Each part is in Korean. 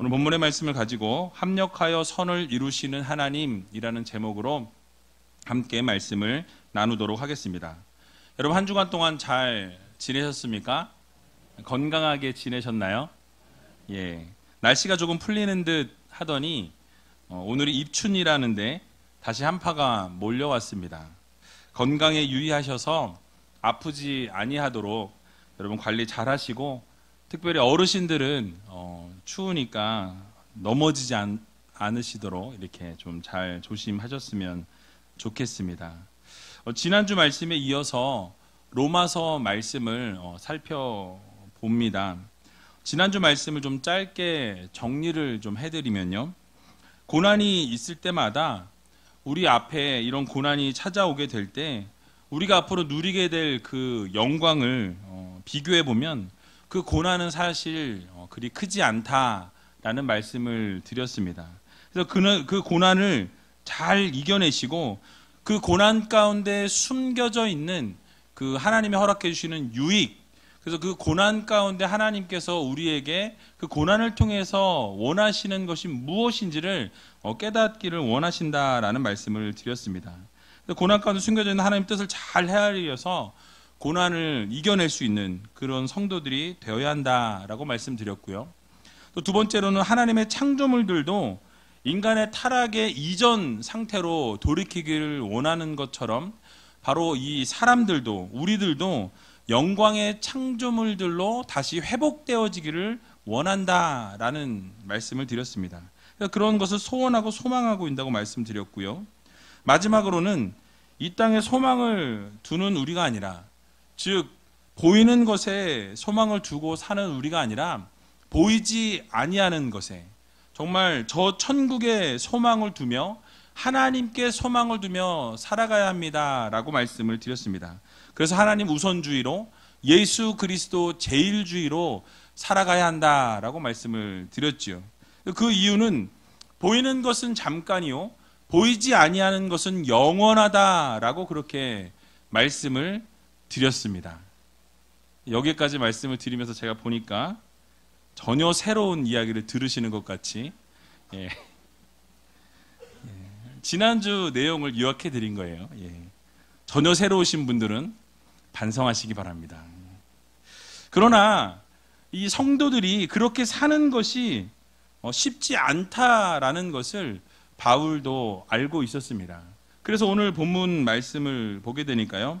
오늘 본문의 말씀을 가지고 합력하여 선을 이루시는 하나님이라는 제목으로 함께 말씀을 나누도록 하겠습니다. 여러분 한 주간 동안 잘 지내셨습니까? 건강하게 지내셨나요? 예. 날씨가 조금 풀리는 듯 하더니 오늘이 입춘이라는데 다시 한파가 몰려왔습니다. 건강에 유의하셔서 아프지 아니하도록 여러분 관리 잘 하시고, 특별히 어르신들은 추우니까 넘어지지 않으시도록 이렇게 좀 잘 조심하셨으면 좋겠습니다. 지난주 말씀에 이어서 로마서 말씀을 살펴봅니다. 지난주 말씀을 좀 짧게 정리를 좀 해드리면요, 고난이 있을 때마다 우리 앞에 이런 고난이 찾아오게 될 때 우리가 앞으로 누리게 될 그 영광을 비교해 보면 그 고난은 사실 그리 크지 않다라는 말씀을 드렸습니다. 그래서 그 고난을 잘 이겨내시고 그 고난 가운데 숨겨져 있는 그 하나님이 허락해 주시는 유익, 그래서 그 고난 가운데 하나님께서 우리에게 그 고난을 통해서 원하시는 것이 무엇인지를 깨닫기를 원하신다라는 말씀을 드렸습니다. 고난 가운데 숨겨져 있는 하나님의 뜻을 잘 헤아려서 고난을 이겨낼 수 있는 그런 성도들이 되어야 한다라고 말씀드렸고요. 또 두 번째로는 하나님의 창조물들도 인간의 타락의 이전 상태로 돌이키기를 원하는 것처럼 바로 이 사람들도, 우리들도 영광의 창조물들로 다시 회복되어지기를 원한다라는 말씀을 드렸습니다. 그런 것을 소원하고 소망하고 있다고 말씀드렸고요. 마지막으로는 이 땅에 소망을 두는 우리가 아니라, 즉 보이는 것에 소망을 두고 사는 우리가 아니라 보이지 아니하는 것에, 정말 저 천국에 소망을 두며 하나님께 소망을 두며 살아가야 합니다라고 말씀을 드렸습니다. 그래서 하나님 우선주의로, 예수 그리스도 제일주의로 살아가야 한다라고 말씀을 드렸지요. 그 이유는 보이는 것은 잠깐이요, 보이지 아니하는 것은 영원하다라고 그렇게 말씀을 드렸습니다. 여기까지 말씀을 드리면서 제가 보니까 전혀 새로운 이야기를 들으시는 것 같이, 지난주 내용을 요약해 드린 거예요. 전혀 새로우신 분들은 반성하시기 바랍니다. 그러나 이 성도들이 그렇게 사는 것이 쉽지 않다라는 것을 바울도 알고 있었습니다. 그래서 오늘 본문 말씀을 보게 되니까요,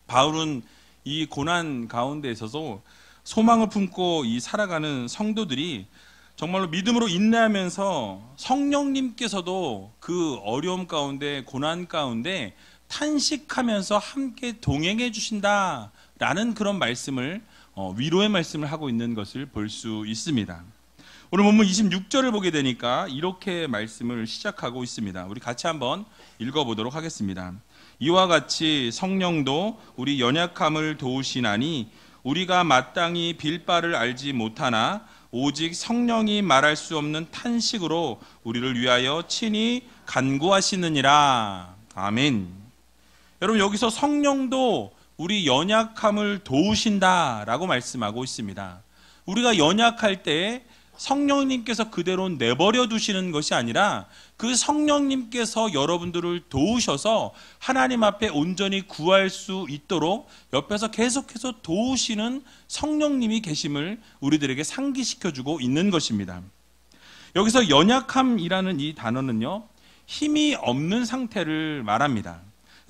바울은 이 고난 가운데 있어서 소망을 품고 이 살아가는 성도들이 정말로 믿음으로 인내하면서 성령님께서도 그 어려움 가운데, 고난 가운데 탄식하면서 함께 동행해 주신다라는 그런 말씀을, 위로의 말씀을 하고 있는 것을 볼 수 있습니다. 오늘 본문 26절을 보게 되니까 이렇게 말씀을 시작하고 있습니다. 우리 같이 한번 읽어보도록 하겠습니다. 이와 같이 성령도 우리 연약함을 도우시나니 우리가 마땅히 빌 바를 알지 못하나 오직 성령이 말할 수 없는 탄식으로 우리를 위하여 친히 간구하시느니라. 아멘. 여러분, 여기서 성령도 우리 연약함을 도우신다라고 말씀하고 있습니다. 우리가 연약할 때 성령님께서 그대로 내버려 두시는 것이 아니라 그 성령님께서 여러분들을 도우셔서 하나님 앞에 온전히 구할 수 있도록 옆에서 계속해서 도우시는 성령님이 계심을 우리들에게 상기시켜주고 있는 것입니다. 여기서 연약함이라는 이 단어는요, 힘이 없는 상태를 말합니다.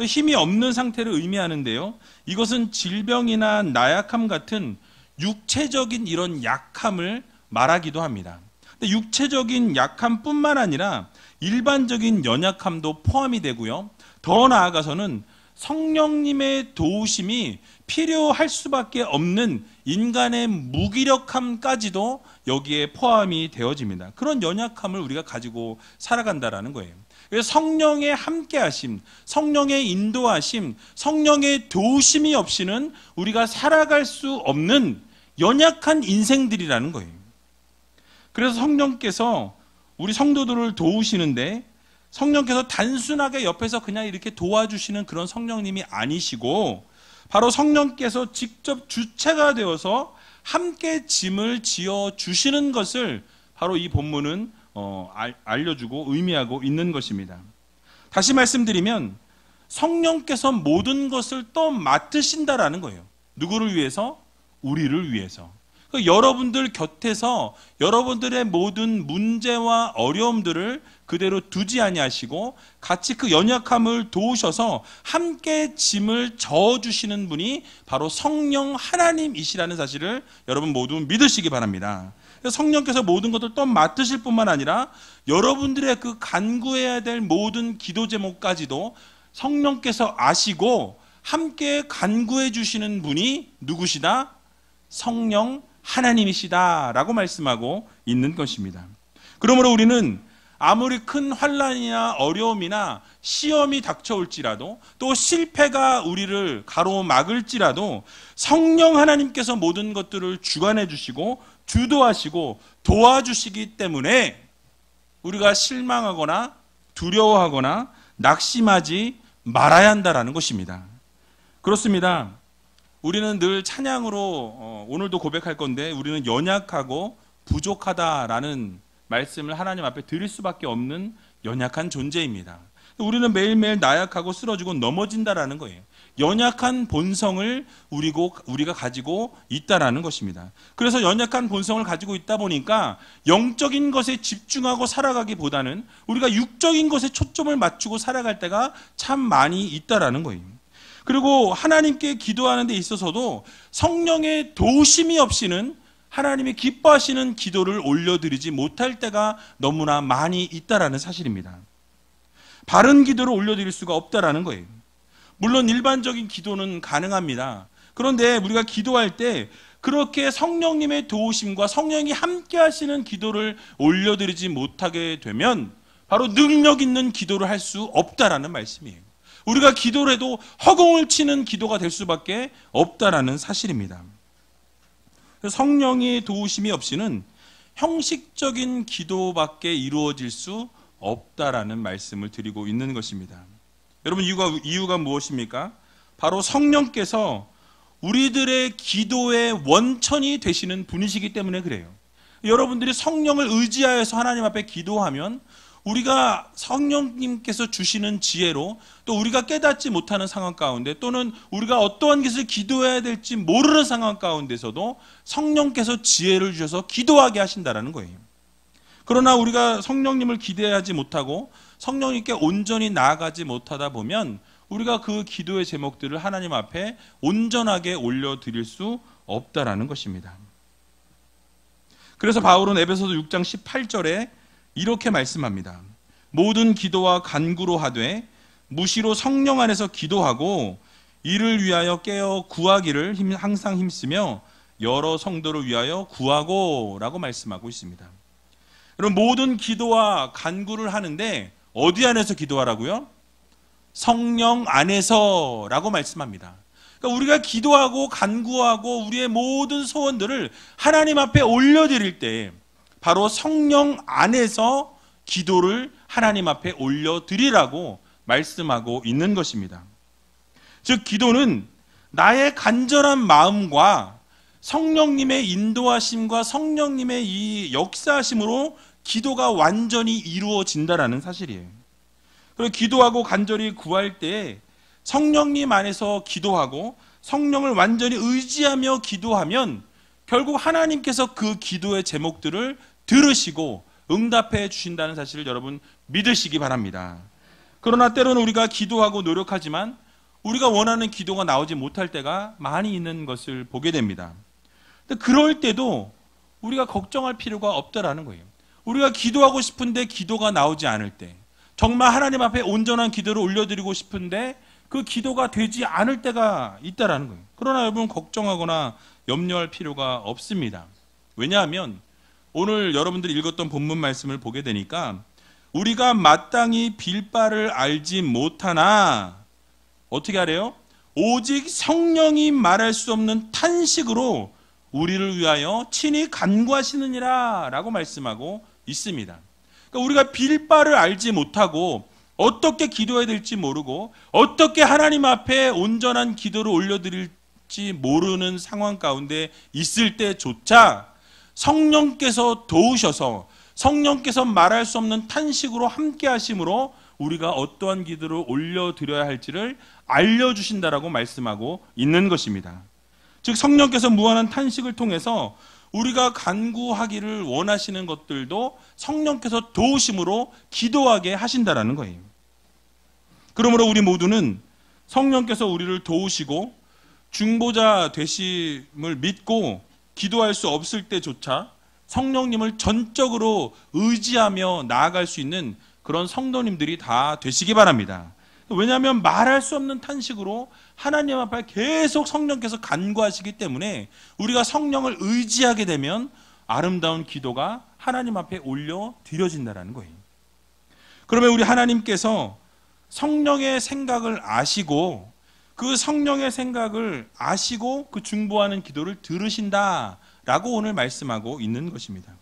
힘이 없는 상태를 의미하는데요, 이것은 질병이나 나약함 같은 육체적인 이런 약함을 말하기도 합니다. 근데 육체적인 약함뿐만 아니라 일반적인 연약함도 포함이 되고요, 더 나아가서는 성령님의 도우심이 필요할 수밖에 없는 인간의 무기력함까지도 여기에 포함이 되어집니다. 그런 연약함을 우리가 가지고 살아간다라는 거예요. 그래서 성령의 함께하심, 성령의 인도하심, 성령의 도우심이 없이는 우리가 살아갈 수 없는 연약한 인생들이라는 거예요. 그래서 성령께서 우리 성도들을 도우시는데, 성령께서 단순하게 옆에서 그냥 이렇게 도와주시는 그런 성령님이 아니시고, 바로 성령께서 직접 주체가 되어서 함께 짐을 지어 주시는 것을 바로 이 본문은 알려주고 의미하고 있는 것입니다. 다시 말씀드리면 성령께서 모든 것을 또 맡으신다라는 거예요. 누구를 위해서? 우리를 위해서. 여러분들 곁에서 여러분들의 모든 문제와 어려움들을 그대로 두지 아니하시고 같이 그 연약함을 도우셔서 함께 짐을 저어주시는 분이 바로 성령 하나님이시라는 사실을 여러분 모두 믿으시기 바랍니다. 성령께서 모든 것을 또 맡으실 뿐만 아니라 여러분들의 그 간구해야 될 모든 기도 제목까지도 성령께서 아시고 함께 간구해 주시는 분이 누구시다? 성령 하나님이시다라고 말씀하고 있는 것입니다. 그러므로 우리는 아무리 큰 환난이나 어려움이나 시험이 닥쳐올지라도 또 실패가 우리를 가로막을지라도 성령 하나님께서 모든 것들을 주관해 주시고 주도하시고 도와주시기 때문에 우리가 실망하거나 두려워하거나 낙심하지 말아야 한다라는 것입니다. 그렇습니다. 우리는 늘 찬양으로 오늘도 고백할 건데 우리는 연약하고 부족하다라는 말씀을 하나님 앞에 드릴 수밖에 없는 연약한 존재입니다. 우리는 매일매일 나약하고 쓰러지고 넘어진다라는 거예요. 연약한 본성을 우리가 가지고 있다라는 것입니다. 그래서 연약한 본성을 가지고 있다 보니까 영적인 것에 집중하고 살아가기보다는 우리가 육적인 것에 초점을 맞추고 살아갈 때가 참 많이 있다라는 거예요. 그리고 하나님께 기도하는 데 있어서도 성령의 도우심이 없이는 하나님이 기뻐하시는 기도를 올려드리지 못할 때가 너무나 많이 있다라는 사실입니다. 바른 기도를 올려드릴 수가 없다라는 거예요. 물론 일반적인 기도는 가능합니다. 그런데 우리가 기도할 때 그렇게 성령님의 도우심과 성령이 함께 하시는 기도를 올려드리지 못하게 되면 바로 능력 있는 기도를 할 수 없다라는 말씀이에요. 우리가 기도를 해도 허공을 치는 기도가 될 수밖에 없다라는 사실입니다. 성령의 도우심이 없이는 형식적인 기도밖에 이루어질 수 없다라는 말씀을 드리고 있는 것입니다. 여러분 이유가 무엇입니까? 바로 성령께서 우리들의 기도의 원천이 되시는 분이시기 때문에 그래요. 여러분들이 성령을 의지하여서 하나님 앞에 기도하면 우리가 성령님께서 주시는 지혜로 또 우리가 깨닫지 못하는 상황 가운데 또는 우리가 어떠한 것을 기도해야 될지 모르는 상황 가운데서도 성령께서 지혜를 주셔서 기도하게 하신다는 거예요. 그러나 우리가 성령님을 기대하지 못하고 성령님께 온전히 나아가지 못하다 보면 우리가 그 기도의 제목들을 하나님 앞에 온전하게 올려드릴 수 없다라는 것입니다. 그래서 바울은 에베소서 6장 18절에 이렇게 말씀합니다. 모든 기도와 간구로 하되 무시로 성령 안에서 기도하고 이를 위하여 깨어 구하기를 항상 힘쓰며 여러 성도를 위하여 구하고 라고 말씀하고 있습니다. 여러분 모든 기도와 간구를 하는데 어디 안에서 기도하라고요? 성령 안에서 라고 말씀합니다. 그러니까 우리가 기도하고 간구하고 우리의 모든 소원들을 하나님 앞에 올려드릴 때 바로 성령 안에서 기도를 하나님 앞에 올려드리라고 말씀하고 있는 것입니다. 즉 기도는 나의 간절한 마음과 성령님의 인도하심과 성령님의 이 역사하심으로 기도가 완전히 이루어진다라는 사실이에요. 그리고 기도하고 간절히 구할 때 성령님 안에서 기도하고 성령을 완전히 의지하며 기도하면 결국 하나님께서 그 기도의 제목들을 들으시고 응답해 주신다는 사실을 여러분 믿으시기 바랍니다. 그러나 때로는 우리가 기도하고 노력하지만 우리가 원하는 기도가 나오지 못할 때가 많이 있는 것을 보게 됩니다. 근데 그럴 때도 우리가 걱정할 필요가 없다라는 거예요. 우리가 기도하고 싶은데 기도가 나오지 않을 때, 정말 하나님 앞에 온전한 기도를 올려드리고 싶은데 그 기도가 되지 않을 때가 있다라는 거예요. 그러나 여러분 걱정하거나 염려할 필요가 없습니다. 왜냐하면 오늘 여러분들이 읽었던 본문 말씀을 보게 되니까 우리가 마땅히 빌 바를 알지 못하나 어떻게 하래요? 오직 성령이 말할 수 없는 탄식으로 우리를 위하여 친히 간구하시느니라 라고 말씀하고 있습니다. 그러니까 우리가 빌 바를 알지 못하고 어떻게 기도해야 될지 모르고 어떻게 하나님 앞에 온전한 기도를 올려드릴지 모르는 상황 가운데 있을 때조차 성령께서 도우셔서 성령께서 말할 수 없는 탄식으로 함께 하심으로 우리가 어떠한 기도를 올려드려야 할지를 알려주신다라고 말씀하고 있는 것입니다. 즉 성령께서 무한한 탄식을 통해서 우리가 간구하기를 원하시는 것들도 성령께서 도우심으로 기도하게 하신다라는 거예요. 그러므로 우리 모두는 성령께서 우리를 도우시고 중보자 되심을 믿고 기도할 수 없을 때조차 성령님을 전적으로 의지하며 나아갈 수 있는 그런 성도님들이 다 되시기 바랍니다. 왜냐하면 말할 수 없는 탄식으로 하나님 앞에 계속 성령께서 간구하시기 때문에 우리가 성령을 의지하게 되면 아름다운 기도가 하나님 앞에 올려 드려진다는 거예요. 그러면 우리 하나님께서 성령의 생각을 아시고 그 성령의 생각을 아시고 그 중보하는 기도를 들으신다라고 오늘 말씀하고 있는 것입니다.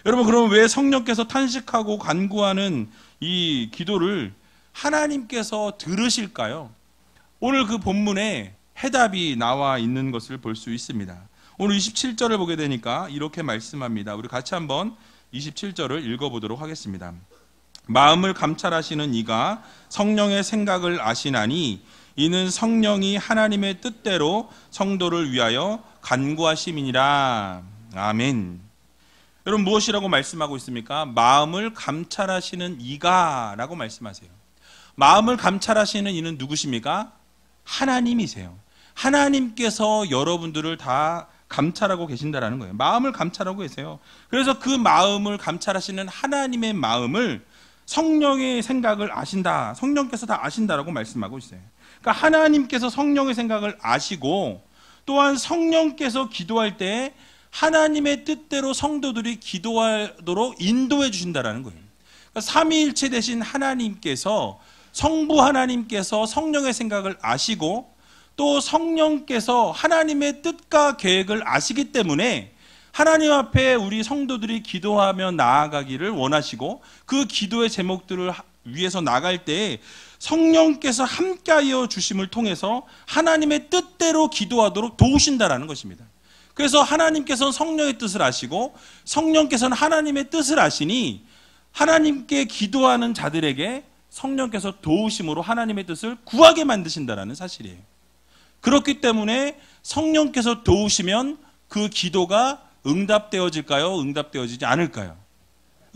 여러분, 그러면 왜 성령께서 탄식하고 간구하는 이 기도를 하나님께서 들으실까요? 오늘 그 본문에 해답이 나와 있는 것을 볼 수 있습니다. 오늘 27절을 보게 되니까 이렇게 말씀합니다. 우리 같이 한번 27절을 읽어보도록 하겠습니다. 마음을 감찰하시는 이가 성령의 생각을 아시나니 이는 성령이 하나님의 뜻대로 성도를 위하여 간구하심이니라. 아멘. 여러분, 무엇이라고 말씀하고 있습니까? 마음을 감찰하시는 이가 라고 말씀하세요. 마음을 감찰하시는 이는 누구십니까? 하나님이세요. 하나님께서 여러분들을 다 감찰하고 계신다라는 거예요. 마음을 감찰하고 계세요. 그래서 그 마음을 감찰하시는 하나님의 마음을 성령의 생각을 아신다. 성령께서 다 아신다라고 말씀하고 있어요. 그러니까 하나님께서 성령의 생각을 아시고 또한 성령께서 기도할 때 하나님의 뜻대로 성도들이 기도하도록 인도해 주신다라는 거예요. 그러니까 삼위일체 되신 하나님께서 성부 하나님께서 성령의 생각을 아시고 또 성령께서 하나님의 뜻과 계획을 아시기 때문에 하나님 앞에 우리 성도들이 기도하며 나아가기를 원하시고 그 기도의 제목들을 위해서 나갈 때 성령께서 함께하여 주심을 통해서 하나님의 뜻대로 기도하도록 도우신다라는 것입니다. 그래서 하나님께서는 성령의 뜻을 아시고 성령께서는 하나님의 뜻을 아시니 하나님께 기도하는 자들에게 성령께서 도우심으로 하나님의 뜻을 구하게 만드신다라는 사실이에요. 그렇기 때문에 성령께서 도우시면 그 기도가 응답되어질까요? 응답되어지지 않을까요?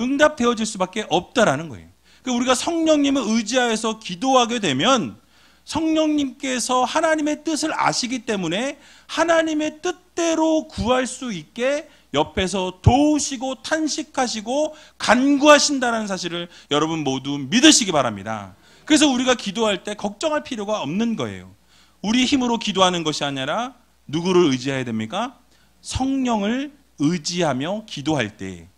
응답되어질 수밖에 없다라는 거예요. 우리가 성령님을 의지하여서 기도하게 되면 성령님께서 하나님의 뜻을 아시기 때문에 하나님의 뜻대로 구할 수 있게 옆에서 도우시고 탄식하시고 간구하신다는 사실을 여러분 모두 믿으시기 바랍니다. 그래서 우리가 기도할 때 걱정할 필요가 없는 거예요. 우리 힘으로 기도하는 것이 아니라 누구를 의지해야 됩니까? 성령을 의지하며 기도할 때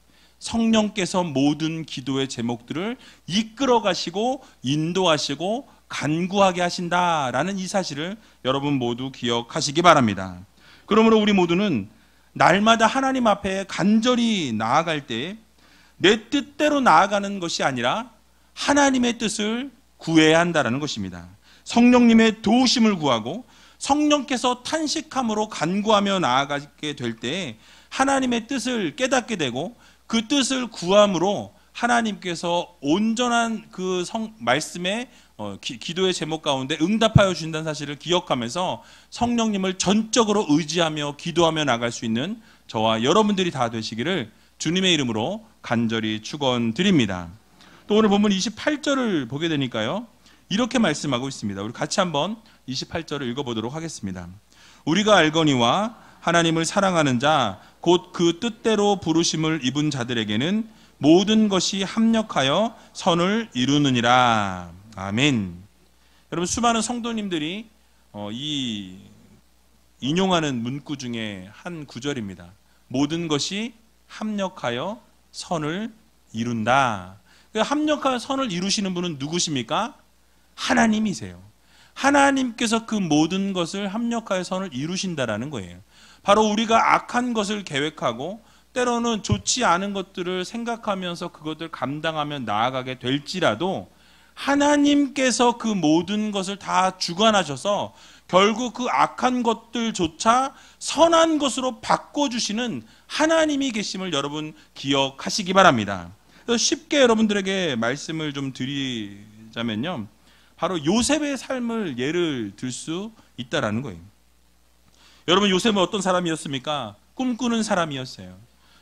성령께서 모든 기도의 제목들을 이끌어 가시고 인도하시고 간구하게 하신다라는 이 사실을 여러분 모두 기억하시기 바랍니다. 그러므로 우리 모두는 날마다 하나님 앞에 간절히 나아갈 때 내 뜻대로 나아가는 것이 아니라 하나님의 뜻을 구해야 한다는 것입니다. 성령님의 도우심을 구하고 성령께서 탄식함으로 간구하며 나아가게 될 때 하나님의 뜻을 깨닫게 되고 그 뜻을 구함으로 하나님께서 온전한 그 말씀의 기도의 제목 가운데 응답하여 주신다는 사실을 기억하면서 성령님을 전적으로 의지하며 기도하며 나갈 수 있는 저와 여러분들이 다 되시기를 주님의 이름으로 간절히 축원드립니다. 또 오늘 본문 28절을 보게 되니까요. 이렇게 말씀하고 있습니다. 우리 같이 한번 28절을 읽어보도록 하겠습니다. 우리가 알거니와 하나님을 사랑하는 자 곧 그 뜻대로 부르심을 입은 자들에게는 모든 것이 합력하여 선을 이루느니라. 아멘. 여러분, 수많은 성도님들이 이 인용하는 문구 중에 한 구절입니다. 모든 것이 합력하여 선을 이룬다. 합력하여 선을 이루시는 분은 누구십니까? 하나님이세요. 하나님께서 그 모든 것을 합력하여 선을 이루신다라는 거예요. 바로 우리가 악한 것을 계획하고 때로는 좋지 않은 것들을 생각하면서 그것을 감당하며 나아가게 될지라도 하나님께서 그 모든 것을 다 주관하셔서 결국 그 악한 것들조차 선한 것으로 바꿔주시는 하나님이 계심을 여러분 기억하시기 바랍니다. 그래서 쉽게 여러분들에게 말씀을 좀 드리자면요, 바로 요셉의 삶을 예를 들 수 있다라는 거예요. 여러분, 요셉은 어떤 사람이었습니까? 꿈꾸는 사람이었어요.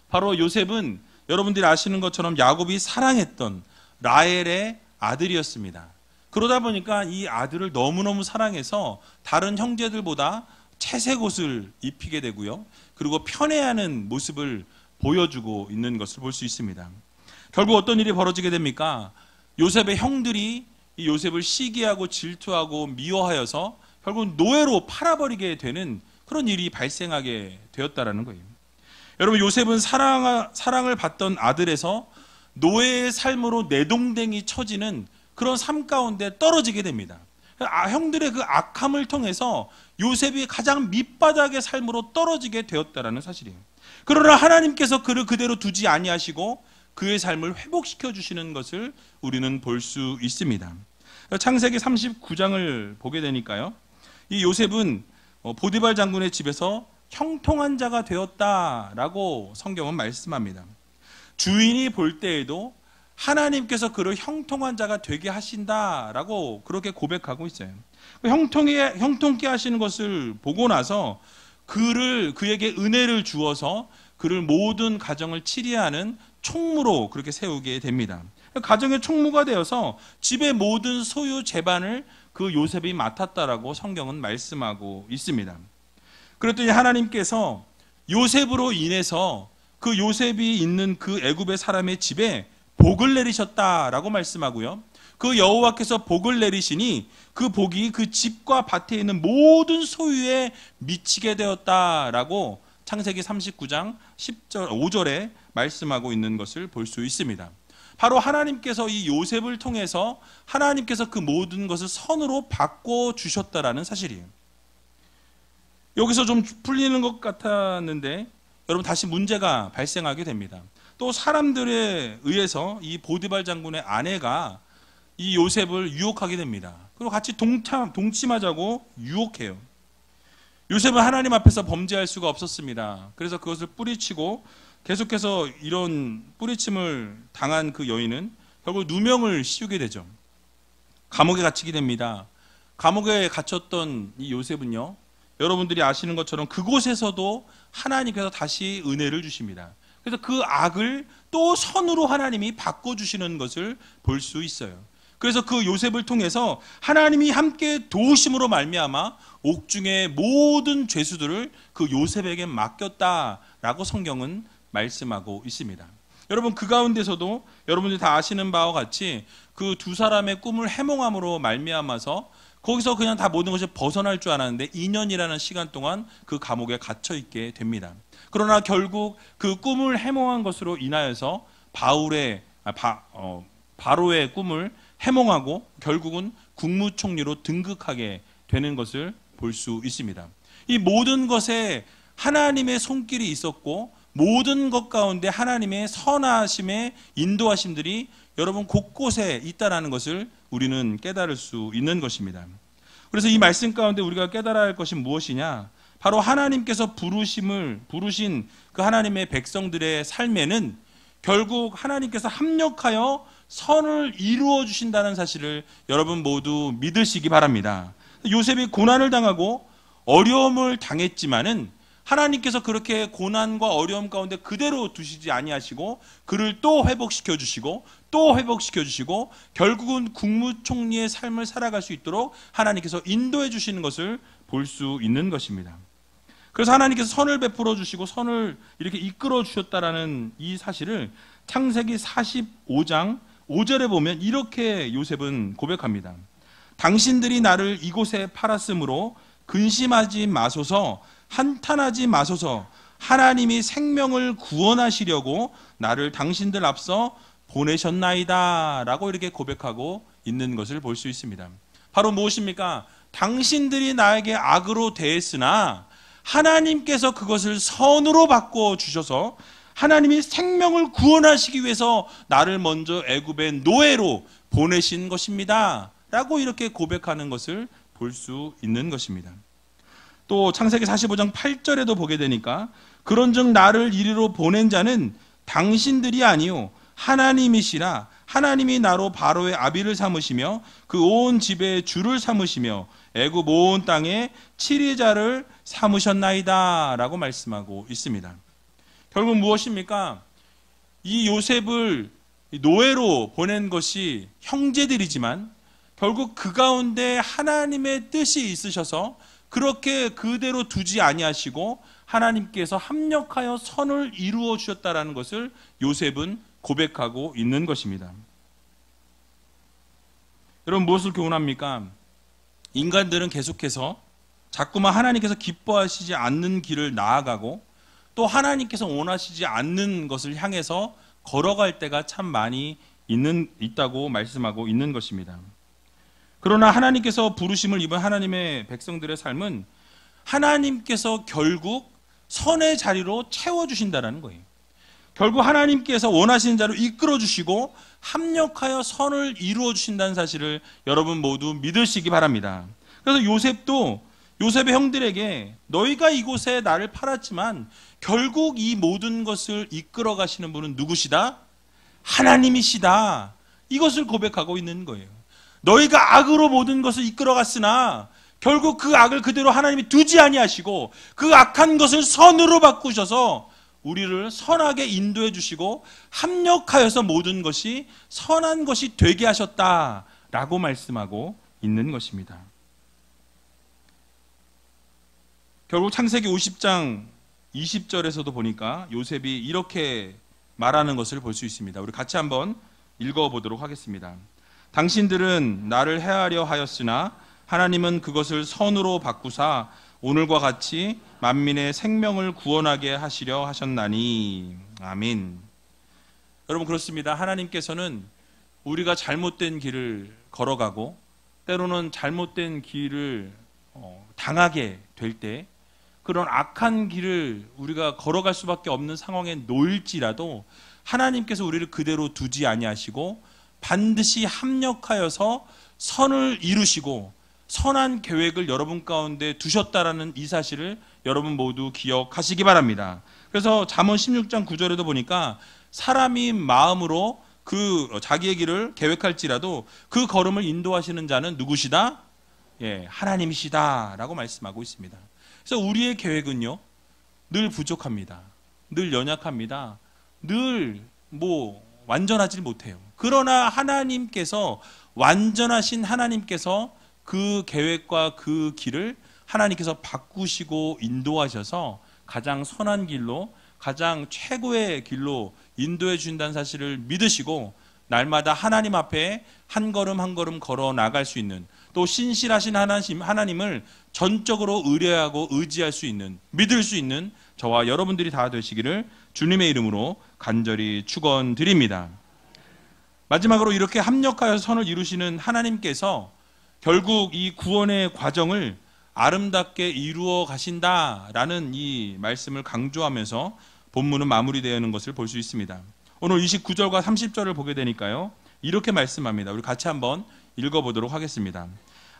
바로 요셉은 여러분들이 아시는 것처럼 야곱이 사랑했던 라헬의 아들이었습니다. 그러다 보니까 이 아들을 너무너무 사랑해서 다른 형제들보다 채색 옷을 입히게 되고요, 그리고 편애하는 모습을 보여주고 있는 것을 볼 수 있습니다. 결국 어떤 일이 벌어지게 됩니까? 요셉의 형들이 이 요셉을 시기하고 질투하고 미워하여서 결국 노예로 팔아버리게 되는 그런 일이 발생하게 되었다라는 거예요. 여러분, 요셉은 사랑을 받던 아들에서 노예의 삶으로 내동댕이 쳐지는 그런 삶 가운데 떨어지게 됩니다. 형들의 그 악함을 통해서 요셉이 가장 밑바닥의 삶으로 떨어지게 되었다라는 사실이에요. 그러나 하나님께서 그를 그대로 두지 아니하시고 그의 삶을 회복시켜 주시는 것을 우리는 볼 수 있습니다. 창세기 39장을 보게 되니까요, 이 요셉은 보디발 장군의 집에서 형통한 자가 되었다라고 성경은 말씀합니다. 주인이 볼 때에도 하나님께서 그를 형통한 자가 되게 하신다라고 그렇게 고백하고 있어요. 형통케 하시는 것을 보고 나서 그에게 은혜를 주어서 그를 모든 가정을 치리하는 총무로 그렇게 세우게 됩니다. 가정의 총무가 되어서 집의 모든 소유 재반을 그 요셉이 맡았다라고 성경은 말씀하고 있습니다. 그랬더니 하나님께서 요셉으로 인해서 그 요셉이 있는 그 애굽의 사람의 집에 복을 내리셨다라고 말씀하고요, 그 여호와께서 복을 내리시니 그 복이 그 집과 밭에 있는 모든 소유에 미치게 되었다라고 창세기 39장 10절, 5절에 말씀하고 있는 것을 볼 수 있습니다. 바로 하나님께서 이 요셉을 통해서 하나님께서 그 모든 것을 선으로 바꿔주셨다라는 사실이에요. 여기서 좀 풀리는 것 같았는데 여러분, 다시 문제가 발생하게 됩니다. 또 사람들에 의해서 이 보디발 장군의 아내가 이 요셉을 유혹하게 됩니다. 그리고 같이 동침하자고 유혹해요. 요셉은 하나님 앞에서 범죄할 수가 없었습니다. 그래서 그것을 뿌리치고 계속해서 이런 뿌리침을 당한 그 여인은 결국 누명을 씌우게 되죠. 감옥에 갇히게 됩니다. 감옥에 갇혔던 이 요셉은요, 여러분들이 아시는 것처럼 그곳에서도 하나님께서 다시 은혜를 주십니다. 그래서 그 악을 또 선으로 하나님이 바꿔주시는 것을 볼 수 있어요. 그래서 그 요셉을 통해서 하나님이 함께 도우심으로 말미암아 옥중의 모든 죄수들을 그 요셉에게 맡겼다라고 성경은 말씀하고 있습니다. 여러분, 그 가운데서도 여러분들이 다 아시는 바와 같이 그 두 사람의 꿈을 해몽함으로 말미암아서 거기서 그냥 다 모든 것이 벗어날 줄 알았는데 2년이라는 시간 동안 그 감옥에 갇혀 있게 됩니다. 그러나 결국 그 꿈을 해몽한 것으로 인하여서 바로의 꿈을 해몽하고 결국은 국무총리로 등극하게 되는 것을 볼 수 있습니다. 이 모든 것에 하나님의 손길이 있었고 모든 것 가운데 하나님의 선하심의 인도하심들이 여러분 곳곳에 있다라는 것을 우리는 깨달을 수 있는 것입니다. 그래서 이 말씀 가운데 우리가 깨달아야 할 것이 무엇이냐? 바로 하나님께서 부르신 그 하나님의 백성들의 삶에는 결국 하나님께서 합력하여 선을 이루어 주신다는 사실을 여러분 모두 믿으시기 바랍니다. 요셉이 고난을 당하고 어려움을 당했지만은 하나님께서 그렇게 고난과 어려움 가운데 그대로 두시지 아니하시고 그를 또 회복시켜 주시고 또 회복시켜 주시고 결국은 국무총리의 삶을 살아갈 수 있도록 하나님께서 인도해 주시는 것을 볼 수 있는 것입니다. 그래서 하나님께서 선을 베풀어 주시고 선을 이렇게 이끌어 주셨다라는 이 사실을 창세기 45장 5절에 보면 이렇게 요셉은 고백합니다. 당신들이 나를 이곳에 팔았으므로 근심하지 마소서, 한탄하지 마소서. 하나님이 생명을 구원하시려고 나를 당신들 앞서 보내셨나이다 라고 이렇게 고백하고 있는 것을 볼 수 있습니다. 바로 무엇입니까? 당신들이 나에게 악으로 대했으나 하나님께서 그것을 선으로 바꿔주셔서 하나님이 생명을 구원하시기 위해서 나를 먼저 애굽의 노예로 보내신 것입니다. 라고 이렇게 고백하는 것을 볼 수 있는 것입니다. 또 창세기 45장 8절에도 보게 되니까 그런즉 나를 이리로 보낸 자는 당신들이 아니요 하나님이시라. 하나님이 나로 바로의 아비를 삼으시며 그 온 집의 주를 삼으시며 애굽 온 땅에 치리자를 삼으셨나이다 라고 말씀하고 있습니다. 결국 무엇입니까? 이 요셉을 노예로 보낸 것이 형제들이지만 결국 그 가운데 하나님의 뜻이 있으셔서 그렇게 그대로 두지 아니하시고 하나님께서 합력하여 선을 이루어 주셨다라는 것을 요셉은 고백하고 있는 것입니다. 여러분 무엇을 교훈합니까? 인간들은 계속해서 자꾸만 하나님께서 기뻐하시지 않는 길을 나아가고 또 하나님께서 원하시지 않는 것을 향해서 걸어갈 때가 참 많이 있다고 말씀하고 있는 것입니다. 그러나 하나님께서 부르심을 입은 하나님의 백성들의 삶은 하나님께서 결국 선의 자리로 채워주신다는 거예요. 결국 하나님께서 원하시는 자로 이끌어주시고 합력하여 선을 이루어주신다는 사실을 여러분 모두 믿으시기 바랍니다. 그래서 요셉의 형들에게 너희가 이곳에 나를 팔았지만 결국 이 모든 것을 이끌어 가시는 분은 누구시다? 하나님이시다. 이것을 고백하고 있는 거예요. 너희가 악으로 모든 것을 이끌어 갔으나 결국 그 악을 그대로 하나님이 두지 아니하시고 그 악한 것을 선으로 바꾸셔서 우리를 선하게 인도해 주시고 합력하여서 모든 것이 선한 것이 되게 하셨다라고 말씀하고 있는 것입니다. 결국 창세기 50장 20절에서도 보니까 요셉이 이렇게 말하는 것을 볼 수 있습니다. 우리 같이 한번 읽어보도록 하겠습니다. 당신들은 나를 해하려 하였으나 하나님은 그것을 선으로 바꾸사 오늘과 같이 만민의 생명을 구원하게 하시려 하셨나니. 아멘. 여러분 그렇습니다. 하나님께서는 우리가 잘못된 길을 걸어가고 때로는 잘못된 길을 당하게 될 때 그런 악한 길을 우리가 걸어갈 수밖에 없는 상황에 놓일지라도 하나님께서 우리를 그대로 두지 아니하시고 반드시 합력하여서 선을 이루시고 선한 계획을 여러분 가운데 두셨다라는 이 사실을 여러분 모두 기억하시기 바랍니다. 그래서 잠언 16장 9절에도 보니까 사람이 마음으로 자기의 길을 계획할지라도 그 걸음을 인도하시는 자는 누구시다? 하나님이시다라고 말씀하고 있습니다. 그래서 우리의 계획은요, 늘 부족합니다. 늘 연약합니다. 늘 완전하지 못해요. 그러나 하나님께서 완전하신 하나님께서 그 계획과 그 길을 하나님께서 바꾸시고 인도하셔서 가장 선한 길로 가장 최고의 길로 인도해 주신다는 사실을 믿으시고 날마다 하나님 앞에 한 걸음 한 걸음 걸어 나갈 수 있는 또 신실하신 하나님을 전적으로 의뢰하고 의지할 수 있는 믿을 수 있는 저와 여러분들이 다 되시기를 주님의 이름으로 간절히 축원드립니다. 마지막으로 이렇게 합력하여 선을 이루시는 하나님께서 결국 이 구원의 과정을 아름답게 이루어 가신다라는 이 말씀을 강조하면서 본문은 마무리되는 것을 볼 수 있습니다. 오늘 29절과 30절을 보게 되니까요. 이렇게 말씀합니다. 우리 같이 한번 읽어보도록 하겠습니다.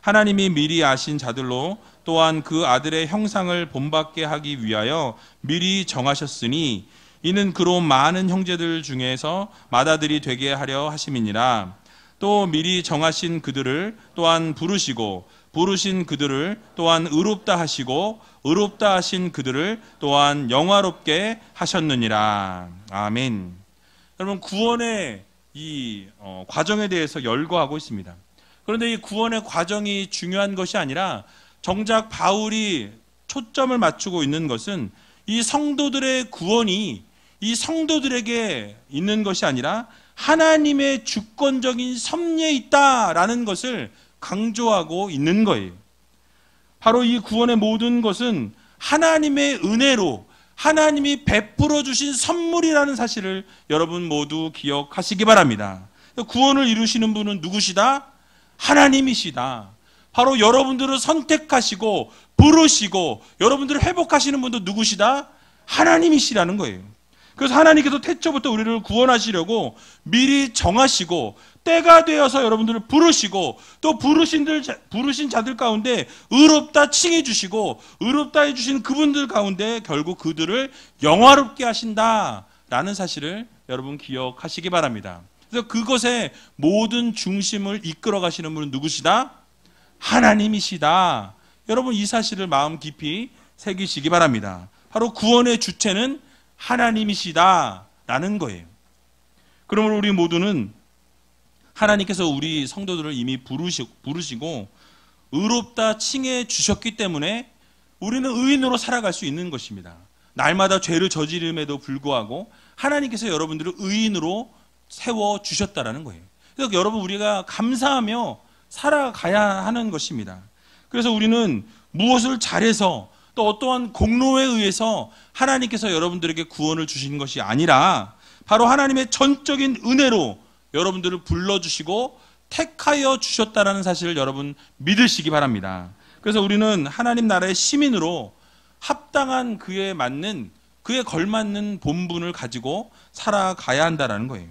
하나님이 미리 아신 자들로 또한 그 아들의 형상을 본받게 하기 위하여 미리 정하셨으니 이는 그로 많은 형제들 중에서 맏아들이 되게 하려 하심이니라. 또 미리 정하신 그들을 또한 부르시고 부르신 그들을 또한 의롭다 하시고 의롭다 하신 그들을 또한 영화롭게 하셨느니라. 아멘. 여러분 구원의 이 과정에 대해서 열거하고 있습니다. 그런데 이 구원의 과정이 중요한 것이 아니라 정작 바울이 초점을 맞추고 있는 것은 이 성도들의 구원이 이 성도들에게 있는 것이 아니라 하나님의 주권적인 섭리에 있다라는 것을 강조하고 있는 거예요. 바로 이 구원의 모든 것은 하나님의 은혜로 하나님이 베풀어 주신 선물이라는 사실을 여러분 모두 기억하시기 바랍니다. 구원을 이루시는 분은 누구시다? 하나님이시다. 바로 여러분들을 선택하시고 부르시고 여러분들을 회복하시는 분도 누구시다? 하나님이시라는 거예요. 그래서 하나님께서 태초부터 우리를 구원하시려고 미리 정하시고 때가 되어서 여러분들을 부르시고 또 부르신 자들 가운데 의롭다 칭해 주시고 의롭다 해주신 그분들 가운데 결국 그들을 영화롭게 하신다라는 사실을 여러분 기억하시기 바랍니다. 그래서 그것의 모든 중심을 이끌어 가시는 분은 누구시다? 하나님이시다. 여러분 이 사실을 마음 깊이 새기시기 바랍니다. 바로 구원의 주체는 하나님이시다라는 거예요. 그러므로 우리 모두는 하나님께서 우리 성도들을 이미 부르시고 의롭다 칭해 주셨기 때문에 우리는 의인으로 살아갈 수 있는 것입니다. 날마다 죄를 저지름에도 불구하고 하나님께서 여러분들을 의인으로 세워주셨다라는 거예요. 그래서 여러분 우리가 감사하며 살아가야 하는 것입니다. 그래서 우리는 무엇을 잘해서 또 어떠한 공로에 의해서 하나님께서 여러분들에게 구원을 주신 것이 아니라 바로 하나님의 전적인 은혜로 여러분들을 불러주시고 택하여 주셨다라는 사실을 여러분 믿으시기 바랍니다. 그래서 우리는 하나님 나라의 시민으로 합당한 그에 맞는 그에 걸맞는 본분을 가지고 살아가야 한다는 거예요.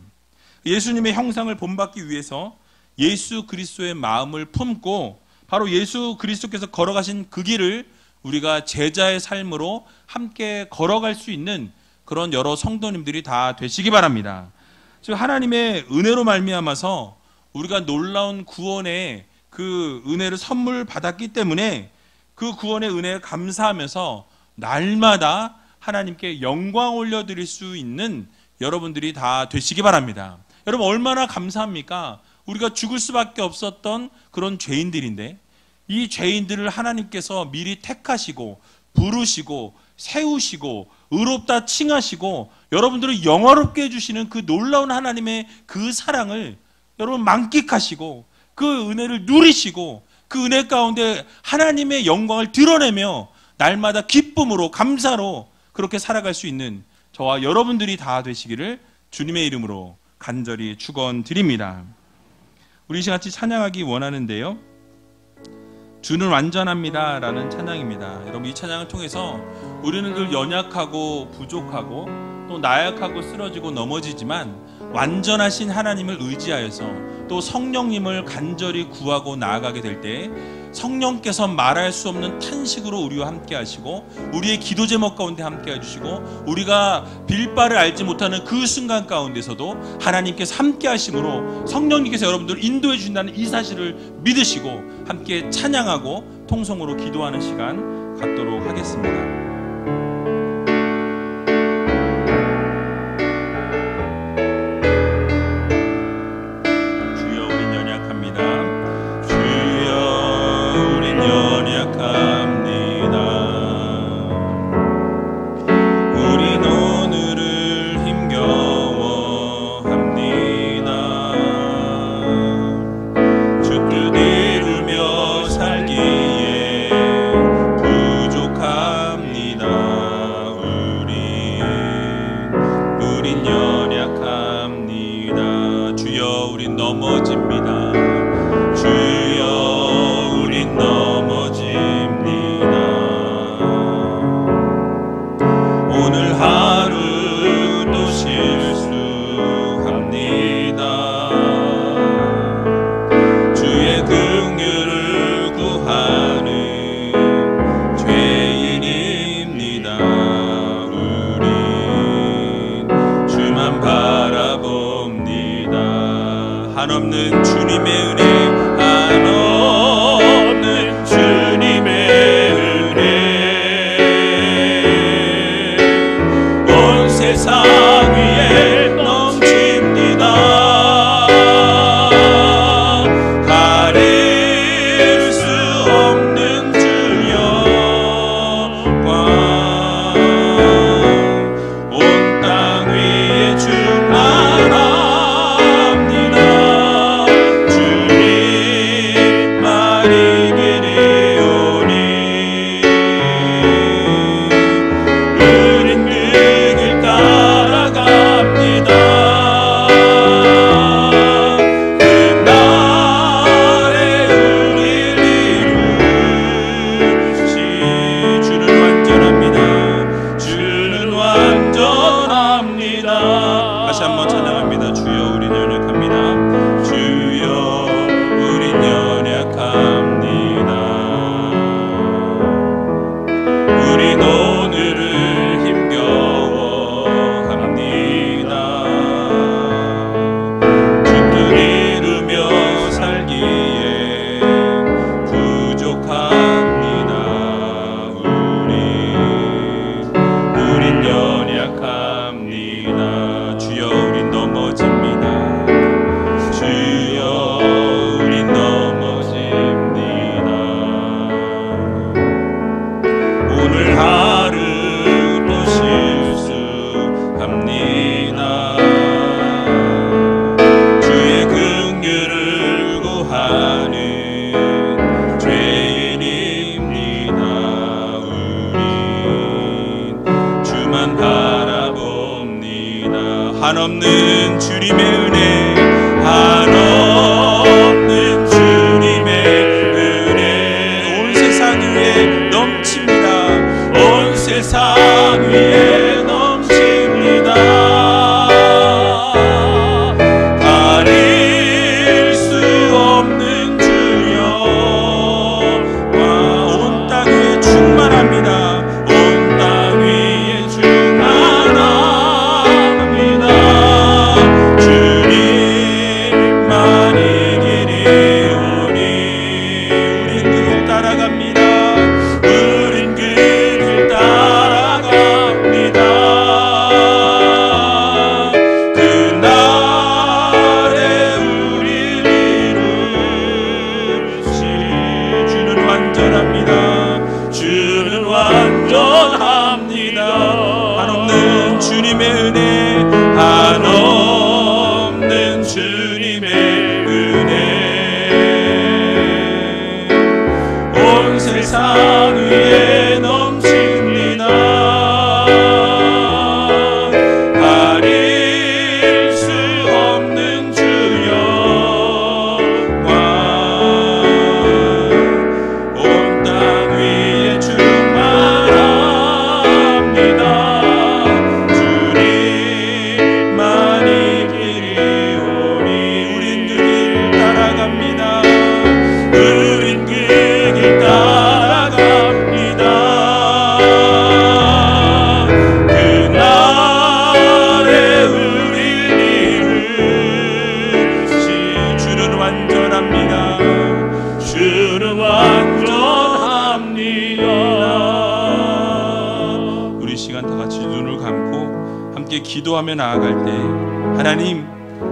예수님의 형상을 본받기 위해서 예수 그리스도의 마음을 품고 바로 예수 그리스도께서 걸어가신 그 길을 우리가 제자의 삶으로 함께 걸어갈 수 있는 그런 여러 성도님들이 다 되시기 바랍니다. 즉 하나님의 은혜로 말미암아서 우리가 놀라운 구원의 그 은혜를 선물 받았기 때문에 그 구원의 은혜에 감사하면서 날마다 하나님께 영광 올려드릴 수 있는 여러분들이 다 되시기 바랍니다. 여러분 얼마나 감사합니까? 우리가 죽을 수밖에 없었던 그런 죄인들인데 이 죄인들을 하나님께서 미리 택하시고 부르시고 세우시고 의롭다 칭하시고 여러분들을 영화롭게 해주시는 그 놀라운 하나님의 그 사랑을 여러분 만끽하시고 그 은혜를 누리시고 그 은혜 가운데 하나님의 영광을 드러내며 날마다 기쁨으로 감사로 그렇게 살아갈 수 있는 저와 여러분들이 다 되시기를 주님의 이름으로 간절히 축원드립니다. 우리 시같이 찬양하기 원하는데요. 주는 완전합니다 라는 찬양입니다. 여러분 이 찬양을 통해서 우리는 늘 연약하고 부족하고 또 나약하고 쓰러지고 넘어지지만 완전하신 하나님을 의지하여서 또 성령님을 간절히 구하고 나아가게 될 때 성령께서 말할 수 없는 탄식으로 우리와 함께 하시고 우리의 기도 제목 가운데 함께 해주시고 우리가 빌 바를 알지 못하는 그 순간 가운데서도 하나님께서 함께 하심으로 성령님께서 여러분들을 인도해 주신다는 이 사실을 믿으시고 함께 찬양하고 통성으로 기도하는 시간 갖도록 하겠습니다. 한없는 주님의 은혜, 한없는 주님의 은혜 온 세상 위에 넘칩니다. 가릴 수 없는 주 영광 온 땅 위에 충만합니다. 주님 한없는 주님의 은혜, 한없는 주님의 은혜 온 세상 위에 넘칩니다. 온 세상 위에 넘칩니다. 가릴 수 없는 주여, 온 땅 위에 충만합니다. 온 땅 위에 충만합니다. 주님만이 길이오니 우린 그 길 따라갑니다. 우린 그 길 따라갑니다. 그날에 우리를 이루시. 주는 완전합니다. 주는 완전합니다. 한없는 주님의 은혜, 한없는 주님의 은혜 온 세상 위에 넘칩니다. 가릴 수 없는 주여, 온 땅 위에 충만합니다. 주님만이 길이오니 우린 그 길 따라갑니다. 우린 그 길 따라갑니다. 그날에 우릴 이루시. 주는 완전합니다. 주는 완전합니다. 우리 시간 다 같이 눈을 감고 함께 기도하며 나아갈 때, 하나님,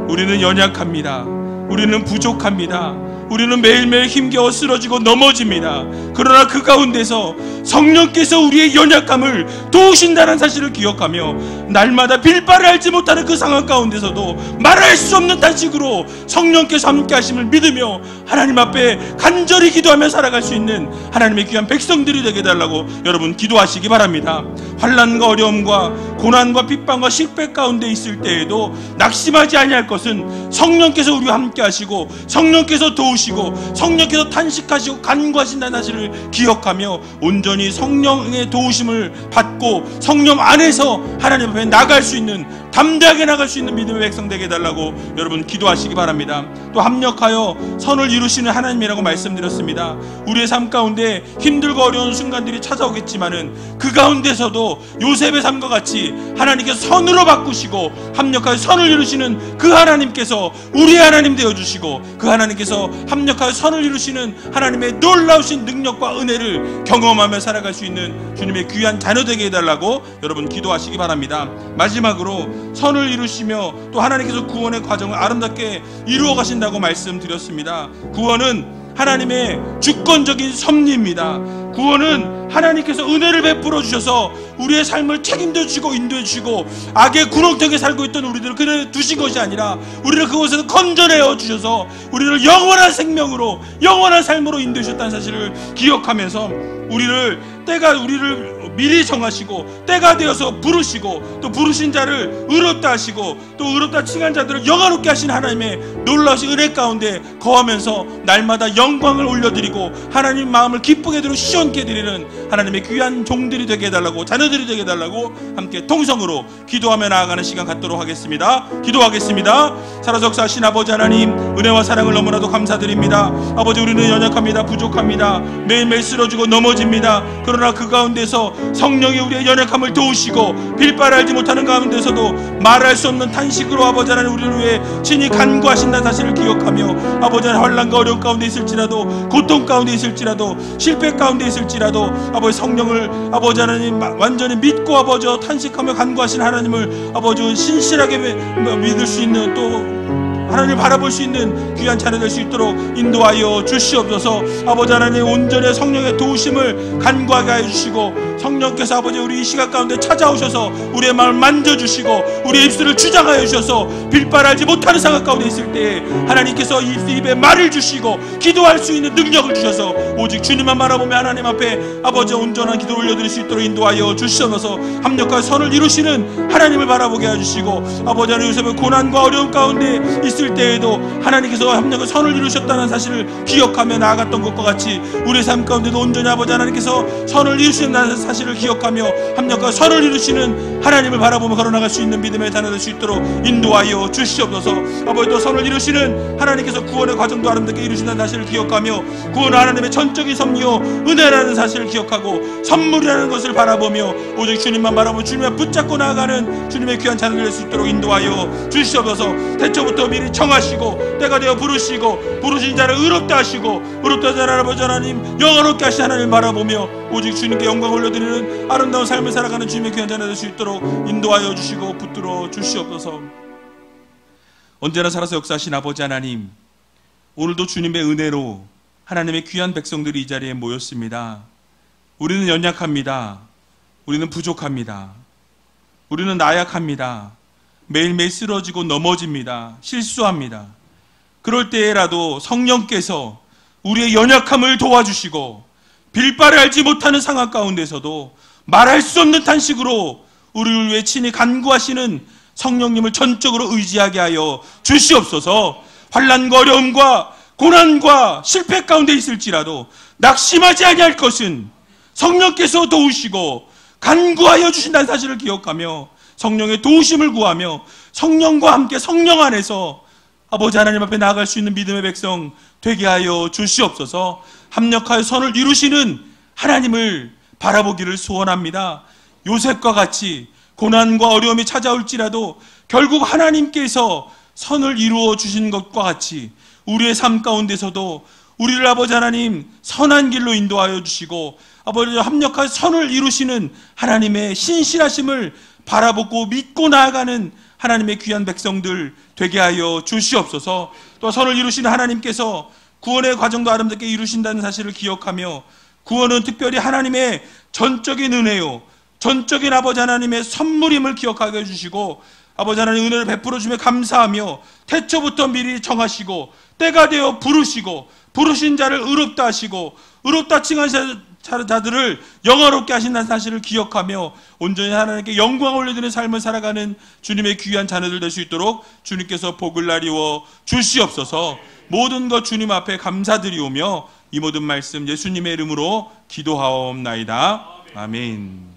우리는 연약합니다. 우리는 부족합니다. 우리는 매일매일 힘겨워 쓰러지고 넘어집니다. 그러나 그 가운데서 성령께서 우리의 연약함을 도우신다는 사실을 기억하며 날마다 빌바를 알지 못하는 그 상황 가운데서도 말할 수 없는 탄식으로 성령께서 함께 하심을 믿으며 하나님 앞에 간절히 기도하며 살아갈 수 있는 하나님의 귀한 백성들이 되게 해달라고 여러분 기도하시기 바랍니다. 환난과 어려움과 고난과 핍박과 식배 가운데 있을 때에도 낙심하지 아니할 것은 성령께서 우리와 함께 하시고 성령께서 도우시고 성령께서 탄식하시고 간구하신다는 사실을 기억하며 온전히 성령의 도우심을 받고 성령 안에서 하나님 앞에 나갈 수 있는, 담대하게 나갈 수 있는 믿음의 백성 되게 해달라고 여러분 기도하시기 바랍니다. 또 합력하여 선을 이루시는 하나님이라고 말씀드렸습니다. 우리의 삶 가운데 힘들고 어려운 순간들이 찾아오겠지만은 그 가운데서도 요셉의 삶과 같이 하나님께서 선으로 바꾸시고 합력하여 선을 이루시는 그 하나님께서 우리의 하나님 되어주시고 그 하나님께서 합력하여 선을 이루시는 하나님의 놀라우신 능력과 은혜를 경험하며 살아갈 수 있는 주님의 귀한 자녀 되게 해달라고 여러분 기도하시기 바랍니다. 마지막으로 선을 이루시며 또 하나님께서 구원의 과정을 아름답게 이루어 가신다고 말씀드렸습니다. 구원은 하나님의 주권적인 섭리입니다. 구원은 하나님께서 은혜를 베풀어 주셔서 우리의 삶을 책임져 주시고 인도해 주시고 악의 구렁텅이에 살고 있던 우리들을 그냥 두신 것이 아니라 우리를 그곳에서 건져내어 주셔서 우리를 영원한 생명으로, 영원한 삶으로 인도해 주셨다는 사실을 기억하면서 우리를 미리 정하시고 때가 되어서 부르시고 또 부르신 자를 의롭다 하시고 또 의롭다 칭한 자들을 영화롭게 하신 하나님의 놀라우신 은혜 가운데 거하면서 날마다 영광을 올려드리고 하나님 마음을 기쁘게 드리고 시원케 드리는 하나님의 귀한 종들이 되게 해달라고, 자녀들이 되게 해달라고 함께 통성으로 기도하며 나아가는 시간 갖도록 하겠습니다. 기도하겠습니다. 살아적사하신 아버지 하나님, 은혜와 사랑을 너무나도 감사드립니다. 아버지, 우리는 연약합니다. 부족합니다. 매일매일 쓰러지고 넘어집니다. 그러나 그 가운데서 성령이 우리의 연약함을 도우시고 빌바를 알지 못하는 가운데서도 말할 수 없는 탄식으로 아버지 하나님 우리를 위해 친히 간구하신다는 사실을 기억하며 아버지 하나님 환난과 어려움 가운데 있을지라도, 고통 가운데 있을지라도, 실패 가운데 있을지라도 아버지 성령을 아버지 하나님 완전히 믿고 아버지 탄식하며 간구하신 하나님을 아버지 신실하게 믿을 수 있는 또 하나님을 바라볼 수 있는 귀한 자녀 될 수 있도록 인도하여 주시옵소서. 아버지 하나님, 온전히 성령의 도우심을 간구하게 하여 주시고, 성령께서 아버지 우리 이 시각 가운데 찾아오셔서 우리의 마음을 만져주시고 우리의 입술을 주장하여 주셔서 빌바랄지 못하는 상황 가운데 있을 때에 하나님께서 입에 말을 주시고 기도할 수 있는 능력을 주셔서 오직 주님만 바라보며 하나님 앞에 아버지 온전한 기도를 올려드릴 수 있도록 인도하여 주시옵소서. 합력과 선을 이루시는 하나님을 바라보게 해주시고, 아버지 하나님, 요새 고난과 어려움 가운데 있을 때에도 하나님께서 합력과 선을 이루셨다는 사실을 기억하며 나아갔던 것과 같이 우리의 삶 가운데도 온전히 아버지 하나님께서 선을 이루신다는 사실을 기억하며 합력과 선을 이루시는 하나님을 바라보며 걸어나갈 수 있는 믿음의 자녀 될 수 있도록 인도하여 주시옵소서. 아버지, 또 선을 이루시는 하나님께서 구원의 과정도 아름답게 이루신다는 사실을 기억하며 구원은 하나님의 전적인 섭리요 은혜라는 사실을 기억하고 선물이라는 것을 바라보며 오직 주님만 바라보며 주님만 붙잡고 나아가는 주님의 귀한 자녀 될 수 있도록 인도하여 주시옵소서. 태초부터 미리 청하시고 때가 되어 부르시고 부르신 자를 의롭게 하시고 의롭다 하신 아버지 하나님 영원롭게 하신 하나님 바라보며 오직 주님께 영광 올려드리는 아름다운 삶을 살아가는 주님의 귀한 자녀 될 수 있도록 인도하여 주시고 붙들어 주시옵소서. 언제나 살아서 역사하신 아버지 하나님, 오늘도 주님의 은혜로 하나님의 귀한 백성들이 이 자리에 모였습니다. 우리는 연약합니다. 우리는 부족합니다. 우리는 나약합니다. 매일매일 쓰러지고 넘어집니다. 실수합니다. 그럴 때라도 성령께서 우리의 연약함을 도와주시고 빌바를 알지 못하는 상황 가운데서도 말할 수 없는 탄식으로 우리를 위해 친히 간구하시는 성령님을 전적으로 의지하게 하여 주시옵소서. 환난과 어려움과 고난과 실패 가운데 있을지라도 낙심하지 아니할 것은 성령께서 도우시고 간구하여 주신다는 사실을 기억하며 성령의 도우심을 구하며 성령과 함께 성령 안에서 아버지 하나님 앞에 나아갈 수 있는 믿음의 백성 되게 하여 주시옵소서. 합력하여 선을 이루시는 하나님을 바라보기를 소원합니다. 요셉과 같이 고난과 어려움이 찾아올지라도 결국 하나님께서 선을 이루어 주신 것과 같이 우리의 삶 가운데서도 우리를 아버지 하나님 선한 길로 인도하여 주시고 아버지 합력하여 선을 이루시는 하나님의 신실하심을 바라보고 믿고 나아가는 하나님의 귀한 백성들 되게 하여 주시옵소서. 또 선을 이루시는 하나님께서 구원의 과정도 아름답게 이루신다는 사실을 기억하며 구원은 특별히 하나님의 전적인 은혜요 전적인 아버지 하나님의 선물임을 기억하게 해주시고 아버지 하나님 은혜를 베풀어 주며 감사하며 태초부터 미리 정하시고 때가 되어 부르시고 부르신 자를 의롭다 하시고 의롭다 칭한 자들을 영화롭게 하신다는 사실을 기억하며 온전히 하나님께 영광을 올려드리는 삶을 살아가는 주님의 귀한 자녀들 될 수 있도록 주님께서 복을 나리워 주시옵소서. 모든 것 주님 앞에 감사드리오며 이 모든 말씀 예수님의 이름으로 기도하옵나이다. 아멘.